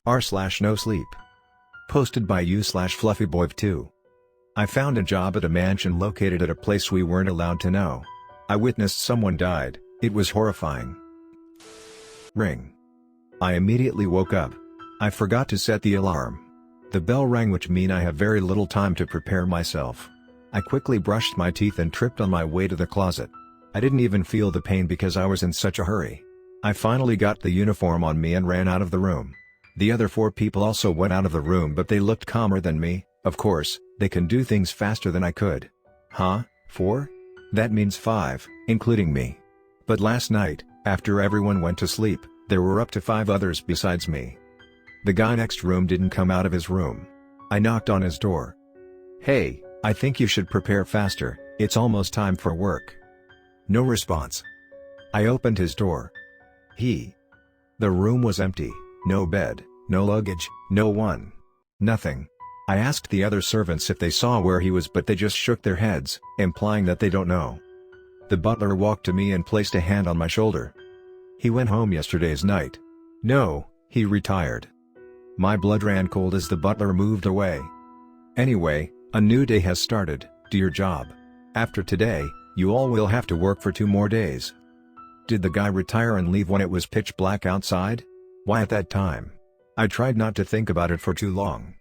r/Nosleep. Posted by u/fluffyboy2. I found a job at a mansion located at a place we weren't allowed to know. I witnessed someone died. It was horrifying. Ring. I immediately woke up. I forgot to set the alarm. The bell rang, which means I have very little time to prepare myself. I quickly brushed my teeth and tripped on my way to the closet. I didn't even feel the pain because I was in such a hurry. I finally got the uniform on me and ran out of the room. The other 4 people also went out of the room, but they looked calmer than me. Of course, they can do things faster than I could. Huh? 4? That means 5, including me. But last night, after everyone went to sleep, there were up to 5 others besides me. The guy next room didn't come out of his room. I knocked on his door. "Hey, I think you should prepare faster, it's almost time for work." No response. I opened his door. The room was empty, no bed, no luggage, no one. Nothing. I asked the other servants if they saw where he was, but they just shook their heads, implying that they don't know. The butler walked to me and placed a hand on my shoulder. "He went home yesterday's night." "No, he retired." My blood ran cold as the butler moved away. "Anyway, a new day has started, do your job. After today, you all will have to work for 2 more days." Did the guy retire and leave when it was pitch black outside? Why at that time? I tried not to think about it for too long.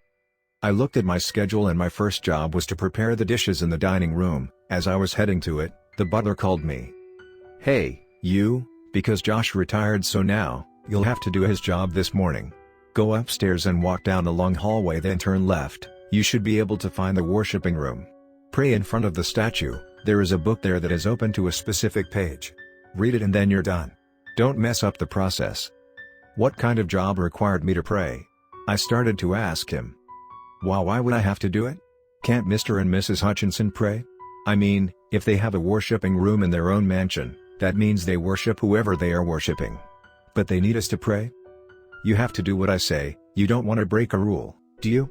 I looked at my schedule and my first job was to prepare the dishes in the dining room. As I was heading to it, the butler called me. "Hey, you, because Josh retired, so now, you'll have to do his job this morning. Go upstairs and walk down a long hallway, then turn left. You should be able to find the worshiping room. Pray in front of the statue. There is a book there that is open to a specific page. Read it and then you're done. Don't mess up the process." What kind of job required me to pray? I started to ask him. Why would I have to do it? Can't Mr. and Mrs. Hutchinson pray? I mean, if they have a worshiping room in their own mansion, that means they worship whoever they are worshiping. But they need us to pray? You have to do what I say, you don't want to break a rule, do you?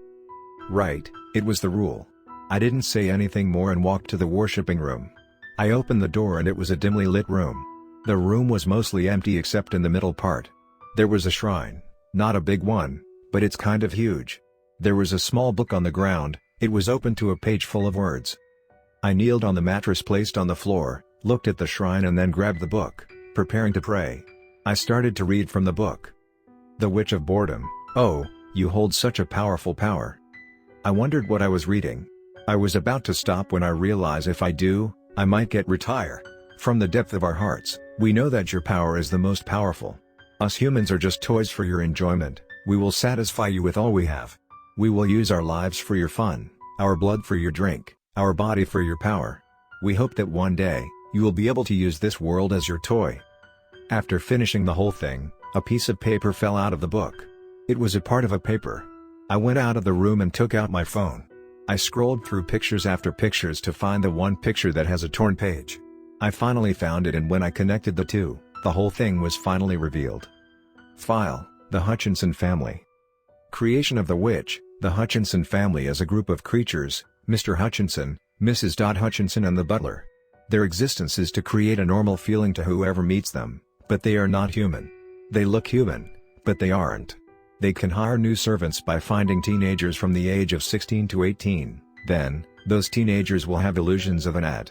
Right, it was the rule. I didn't say anything more and walked to the worshiping room. I opened the door and it was a dimly lit room. The room was mostly empty except in the middle part. There was a shrine, not a big one, but it's kind of huge. There was a small book on the ground, it was open to a page full of words. I kneeled on the mattress placed on the floor, looked at the shrine and then grabbed the book, preparing to pray. I started to read from the book. The Witch of Boredom. Oh, you hold such a powerful power. I wondered what I was reading. I was about to stop when I realized if I do, I might get retire. From the depth of our hearts, we know that your power is the most powerful. Us humans are just toys for your enjoyment. We will satisfy you with all we have. We will use our lives for your fun, our blood for your drink, our body for your power. We hope that one day, you will be able to use this world as your toy. After finishing the whole thing, a piece of paper fell out of the book. It was a part of a paper. I went out of the room and took out my phone. I scrolled through pictures after pictures to find the one picture that has a torn page. I finally found it, and when I connected the two, the whole thing was finally revealed. File: The Hutchinson Family. Creation of the witch. The Hutchinson family is a group of creatures, Mr. Hutchinson, Mrs. Hutchinson and the butler. Their existence is to create a normal feeling to whoever meets them, but they are not human. They look human, but they aren't. They can hire new servants by finding teenagers from the age of 16 to 18, then, those teenagers will have illusions of an ad.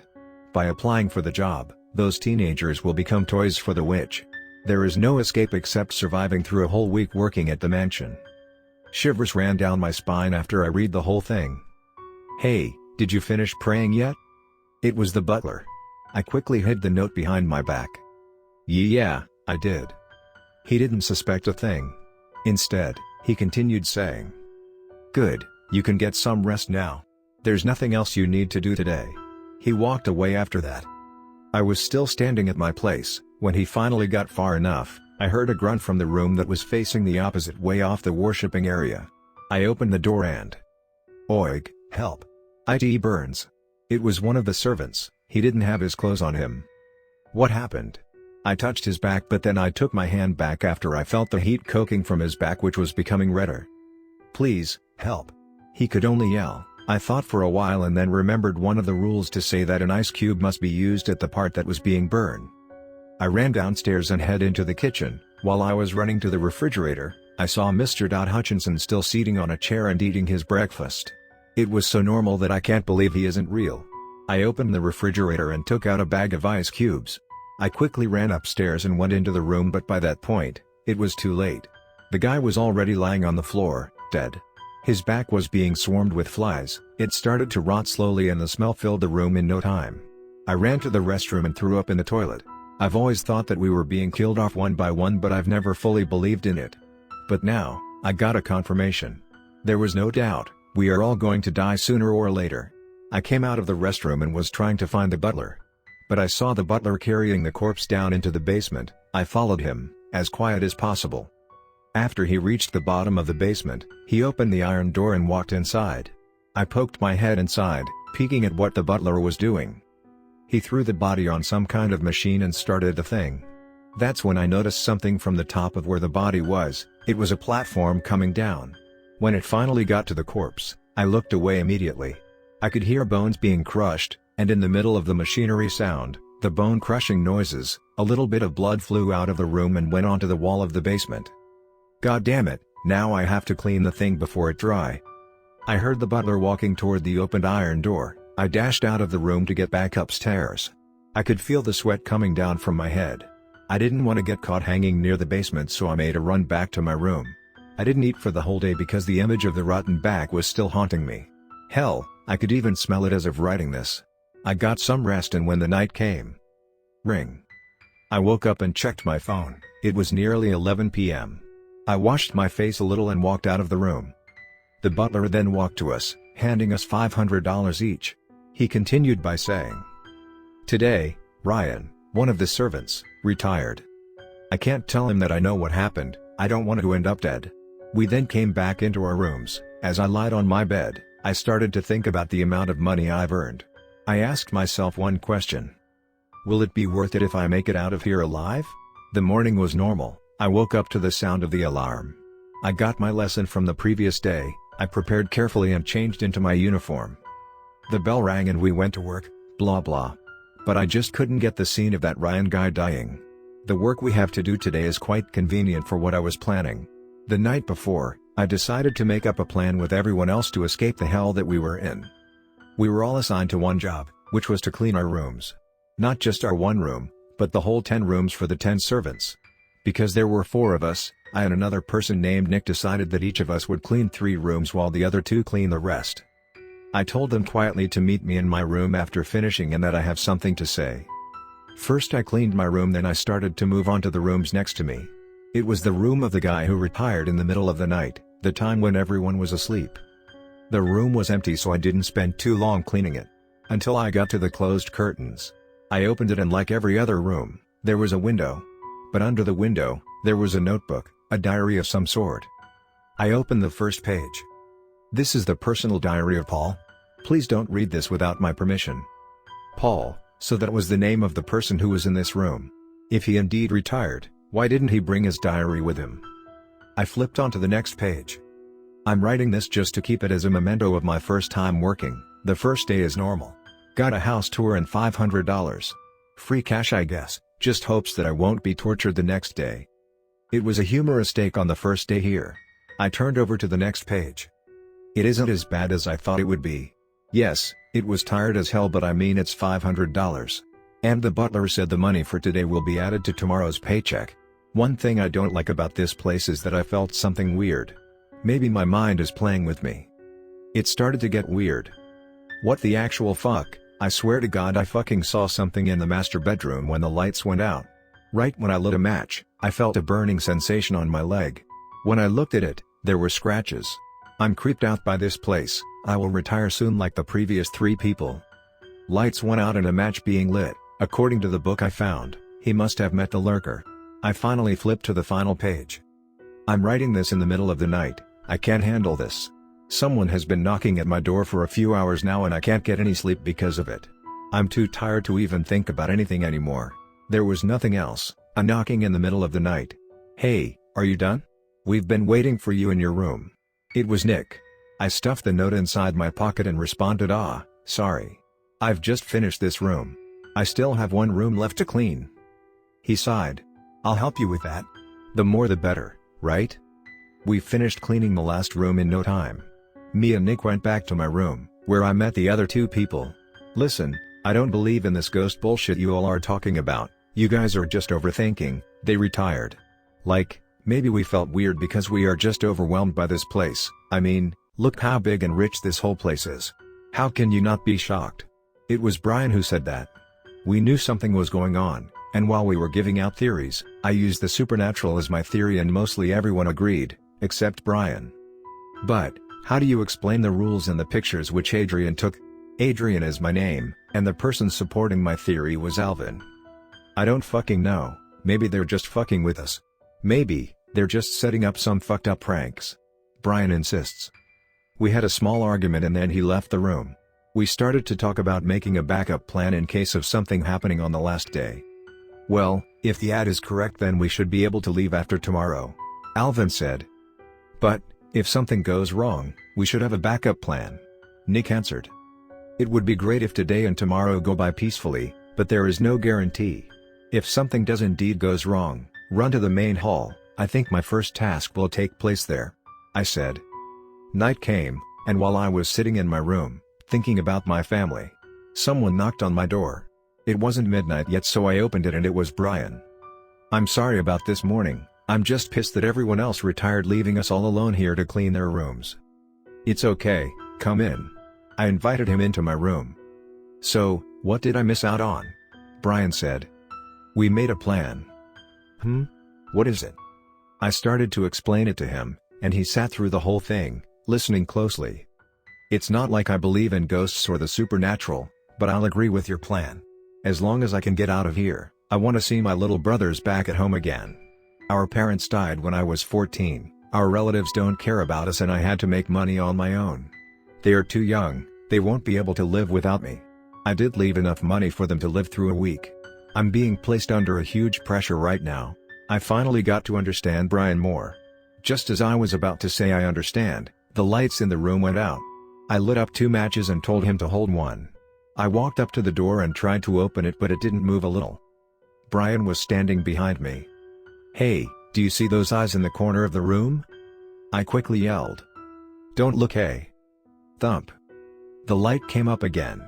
By applying for the job, those teenagers will become toys for the witch. There is no escape except surviving through a whole week working at the mansion. Shivers ran down my spine after I read the whole thing. "Hey, did you finish praying yet?" It was the butler. I quickly hid the note behind my back. "Yeah, I did." He didn't suspect a thing. Instead, he continued saying, "Good, you can get some rest now. There's nothing else you need to do today." He walked away after that. I was still standing at my place. When he finally got far enough, I heard a grunt from the room that was facing the opposite way off the worshipping area. I opened the door and... Oig, help! It burns. It was one of the servants. He didn't have his clothes on him. What happened? I touched his back, but then I took my hand back after I felt the heat coking from his back, which was becoming redder. "Please, help." He could only yell. I thought for a while and then remembered one of the rules to say that an ice cube must be used at the part that was being burned. I ran downstairs and headed into the kitchen. While I was running to the refrigerator, I saw Mr. Hutchinson still sitting on a chair and eating his breakfast. It was so normal that I can't believe he isn't real. I opened the refrigerator and took out a bag of ice cubes. I quickly ran upstairs and went into the room, but by that point, it was too late. The guy was already lying on the floor, dead. His back was being swarmed with flies. It started to rot slowly and the smell filled the room in no time. I ran to the restroom and threw up in the toilet. I've always thought that we were being killed off one by one, but I've never fully believed in it. But now, I got a confirmation. There was no doubt, we are all going to die sooner or later. I came out of the restroom and was trying to find the butler. But I saw the butler carrying the corpse down into the basement. I followed him, as quiet as possible. After he reached the bottom of the basement, he opened the iron door and walked inside. I poked my head inside, peeking at what the butler was doing. He threw the body on some kind of machine and started the thing. That's when I noticed something from the top of where the body was. It was a platform coming down. When it finally got to the corpse, I looked away immediately. I could hear bones being crushed, and in the middle of the machinery sound, the bone-crushing noises, a little bit of blood flew out of the room and went onto the wall of the basement. God damn it, now I have to clean the thing before it dry. I heard the butler walking toward the opened iron door. I dashed out of the room to get back upstairs. I could feel the sweat coming down from my head. I didn't want to get caught hanging near the basement, so I made a run back to my room. I didn't eat for the whole day because the image of the rotten back was still haunting me. Hell, I could even smell it as of writing this. I got some rest, and when the night came, ring. I woke up and checked my phone. It was nearly 11 p.m. I washed my face a little and walked out of the room. The butler then walked to us, handing us $500 each. He continued by saying, "Today, Ryan, one of the servants, retired. I can't tell him that I know what happened. I don't want to end up dead." We then came back into our rooms. As I lied on my bed, I started to think about the amount of money I've earned. I asked myself one question. Will it be worth it if I make it out of here alive? The morning was normal. I woke up to the sound of the alarm. I got my lesson from the previous day. I prepared carefully and changed into my uniform. The bell rang and we went to work, blah blah. But I just couldn't get the scene of that Ryan guy dying. The work we have to do today is quite convenient for what I was planning. The night before, I decided to make up a plan with everyone else to escape the hell that we were in. We were all assigned to one job, which was to clean our rooms. Not just our one room, but the whole 10 rooms for the 10 servants. Because there were 4 of us, I and another person named Nick decided that each of us would clean 3 rooms while the other 2 clean the rest. I told them quietly to meet me in my room after finishing and that I have something to say. First I cleaned my room, then I started to move on to the rooms next to me. It was the room of the guy who retired in the middle of the night, the time when everyone was asleep. The room was empty, so I didn't spend too long cleaning it. Until I got to the closed curtains. I opened it and like every other room, there was a window. But under the window, there was a notebook, a diary of some sort. I opened the first page. This is the personal diary of Paul. Please don't read this without my permission. Paul, so that was the name of the person who was in this room. If he indeed retired, why didn't he bring his diary with him? I flipped onto the next page. I'm writing this just to keep it as a memento of my first time working. The first day is normal. Got a house tour and $500. Free cash, I guess, just hopes that I won't be tortured the next day. It was a humorous take on the first day here. I turned over to the next page. It isn't as bad as I thought it would be. Yes, it was tired as hell, but I mean it's $500. And the butler said the money for today will be added to tomorrow's paycheck. One thing I don't like about this place is that I felt something weird. Maybe my mind is playing with me. It started to get weird. What the actual fuck? I swear to God I fucking saw something in the master bedroom when the lights went out. Right when I lit a match, I felt a burning sensation on my leg. When I looked at it, there were scratches. I'm creeped out by this place. I will retire soon like the previous 3 people. Lights went out and a match being lit. According to the book I found, he must have met the lurker. I finally flipped to the final page. I'm writing this in the middle of the night. I can't handle this. Someone has been knocking at my door for a few hours now and I can't get any sleep because of it. I'm too tired to even think about anything anymore. There was nothing else. A knocking in the middle of the night. Hey, are you done? We've been waiting for you in your room. It was Nick. I stuffed the note inside my pocket and responded, sorry. I've just finished this room. I still have 1 room left to clean. He sighed. I'll help you with that. The more the better, right? We finished cleaning the last room in no time. Me and Nick went back to my room, where I met the other two people. Listen, I don't believe in this ghost bullshit you all are talking about, you guys are just overthinking, they retired. Like, maybe we felt weird because we are just overwhelmed by this place. I mean, look how big and rich this whole place is. How can you not be shocked? It was Brian who said that. We knew something was going on, and while we were giving out theories, I used the supernatural as my theory and mostly everyone agreed, except Brian. But, how do you explain the rules and the pictures which Adrian took? Adrian is my name, and the person supporting my theory was Alvin. I don't fucking know, maybe they're just fucking with us. Maybe, they're just setting up some fucked up pranks. Brian insists. We had a small argument and then he left the room. We started to talk about making a backup plan in case of something happening on the last day. Well, if the ad is correct then we should be able to leave after tomorrow, Alvin said. But, if something goes wrong, we should have a backup plan, Nick answered. It would be great if today and tomorrow go by peacefully, but there is no guarantee. If something does indeed goes wrong, run to the main hall, I think my first task will take place there, I said. Night came, and while I was sitting in my room, thinking about my family, someone knocked on my door. It wasn't midnight yet so I opened it and it was Brian. I'm sorry about this morning, I'm just pissed that everyone else retired leaving us all alone here to clean their rooms. It's okay, come in. I invited him into my room. So, what did I miss out on? Brian said. We made a plan. What is it? I started to explain it to him, and he sat through the whole thing, listening closely. It's not like I believe in ghosts or the supernatural, but I'll agree with your plan. As long as I can get out of here, I want to see my little brothers back at home again. Our parents died when I was 14, our relatives don't care about us and I had to make money on my own. They are too young, they won't be able to live without me. I did leave enough money for them to live through a week. I'm being placed under a huge pressure right now. I finally got to understand Brian more. Just as I was about to say I understand, the lights in the room went out. I lit up 2 matches and told him to hold one. I walked up to the door and tried to open it but it didn't move a little. Brian was standing behind me. Hey, do you see those eyes in the corner of the room? I quickly yelled. Don't look, hey. Thump. The light came up again.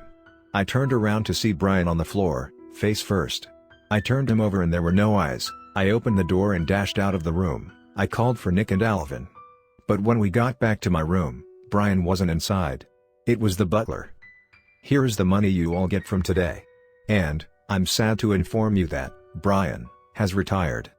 I turned around to see Brian on the floor, face first. I turned him over and there were no eyes. I opened the door and dashed out of the room. I called for Nick and Alvin. But when we got back to my room, Brian wasn't inside. It was the butler. Here is the money you all get from today. And, I'm sad to inform you that, Brian, has retired.